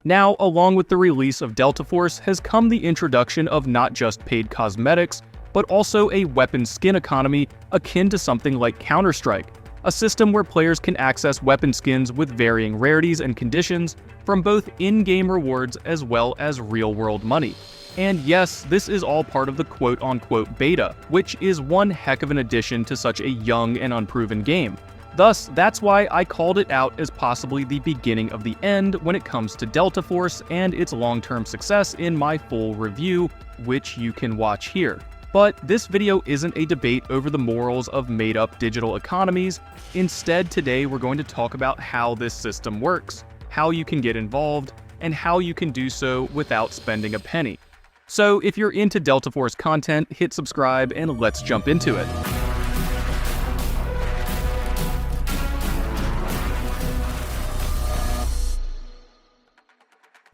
Now, along with the release of Delta Force has come the introduction of not just paid cosmetics, but also a weapon skin economy akin to something like Counter-Strike, a system where players can access weapon skins with varying rarities and conditions from both in-game rewards as well as real-world money. And yes, this is all part of the quote-unquote beta, which is one heck of an addition to such a young and unproven game. Thus, that's why I called it out as possibly the beginning of the end when it comes to Delta Force and its long-term success in my full review, which you can watch here. But this video isn't a debate over the morals of made-up digital economies. Instead, today we're going to talk about how this system works, how you can get involved, and how you can do so without spending a penny. So if you're into Delta Force content, hit subscribe and let's jump into it.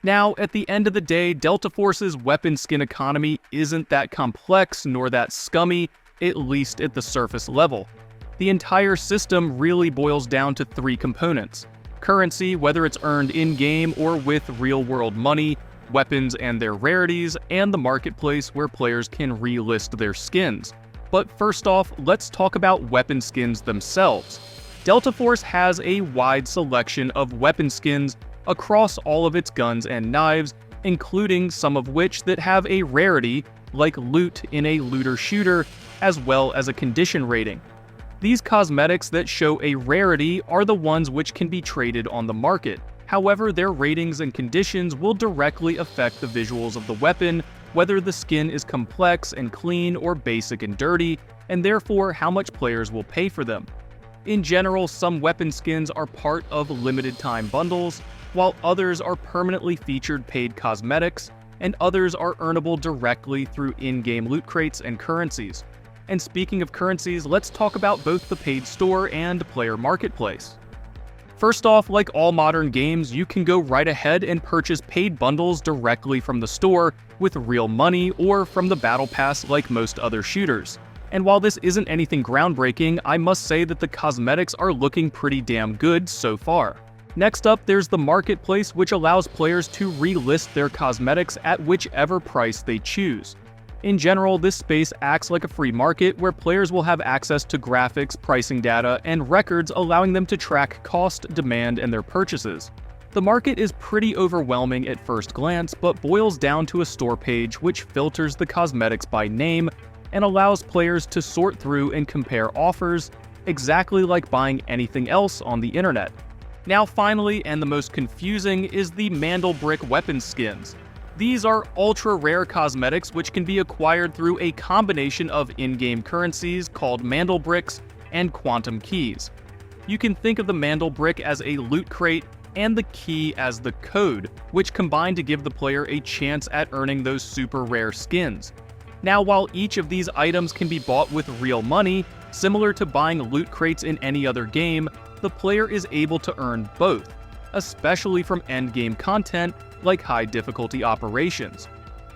Now, at the end of the day, Delta Force's weapon skin economy isn't that complex nor that scummy, at least at the surface level. The entire system really boils down to three components: currency, whether it's earned in-game or with real-world money, weapons and their rarities, and the marketplace where players can relist their skins. But first off, let's talk about weapon skins themselves. Delta Force has a wide selection of weapon skins across all of its guns and knives, including some of which that have a rarity, like loot in a looter-shooter, as well as a condition rating. These cosmetics that show a rarity are the ones which can be traded on the market. However, their ratings and conditions will directly affect the visuals of the weapon, whether the skin is complex and clean or basic and dirty, and therefore how much players will pay for them. In general, some weapon skins are part of limited time bundles, while others are permanently featured paid cosmetics, and others are earnable directly through in-game loot crates and currencies. And speaking of currencies, let's talk about both the paid store and player marketplace. First off, like all modern games, you can go right ahead and purchase paid bundles directly from the store with real money or from the battle pass like most other shooters. And while this isn't anything groundbreaking, I must say that the cosmetics are looking pretty damn good so far. Next up, there's the marketplace, which allows players to relist their cosmetics at whichever price they choose. In general, this space acts like a free market where players will have access to graphics, pricing data, and records, allowing them to track cost, demand, and their purchases. The market is pretty overwhelming at first glance, but boils down to a store page which filters the cosmetics by name and allows players to sort through and compare offers, exactly like buying anything else on the internet. Now finally, and the most confusing, is the Mandelbrick weapon skins. These are ultra-rare cosmetics which can be acquired through a combination of in-game currencies called Mandelbricks and quantum keys. You can think of the Mandelbrick as a loot crate and the key as the code, which combine to give the player a chance at earning those super rare skins. Now, while each of these items can be bought with real money, similar to buying loot crates in any other game, the player is able to earn both, especially from endgame content like high difficulty operations.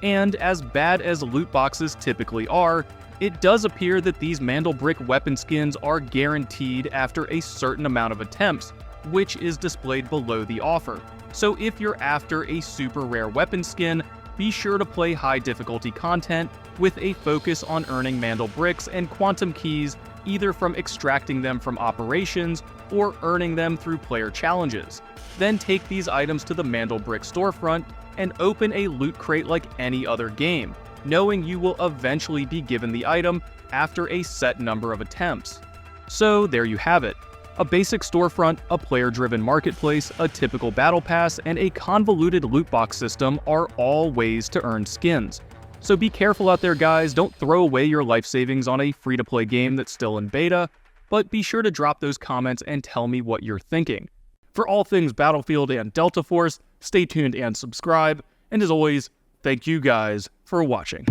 And as bad as loot boxes typically are, it does appear that these Mandelbrick weapon skins are guaranteed after a certain amount of attempts, which is displayed below the offer. So if you're after a super rare weapon skin, be sure to play high difficulty content with a focus on earning Mandelbricks and quantum keys, either from extracting them from operations or earning them through player challenges. Then take these items to the Mandelbrick storefront and open a loot crate like any other game, knowing you will eventually be given the item after a set number of attempts. So there you have it. A basic storefront, a player-driven marketplace, a typical battle pass, and a convoluted loot box system are all ways to earn skins. So be careful out there, guys. Don't throw away your life savings on a free-to-play game that's still in beta, but be sure to drop those comments and tell me what you're thinking. For all things Battlefield and Delta Force, stay tuned and subscribe, and as always, thank you guys for watching.